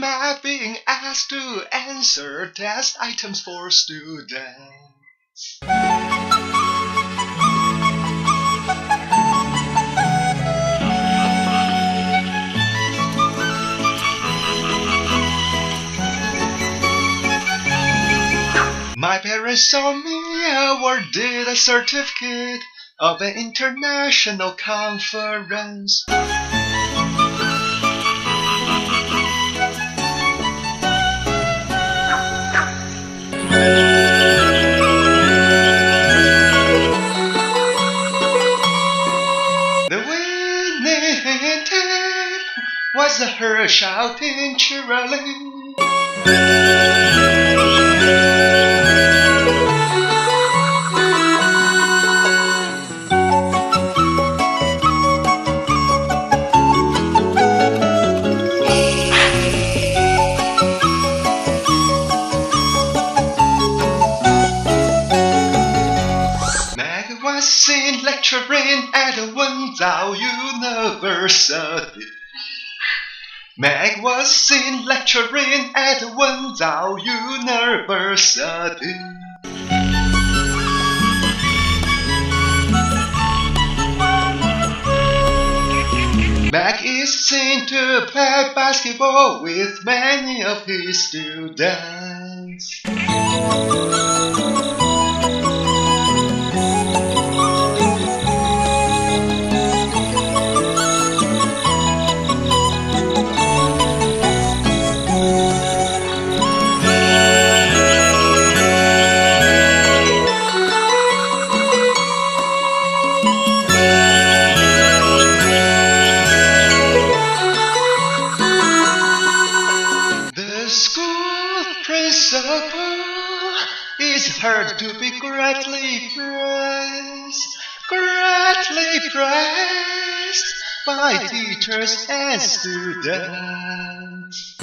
Mac being asked to answer test items for students. My parents saw me awarded a certificate of an international conference. The winning team was her shouting cheerily. Mac was seen lecturing at Wenzhou University. Mac was seen lecturing at Wenzhou University. Mac is seen to play basketball with many of his students. The school principal is heard to be greatly praised by teachers and students.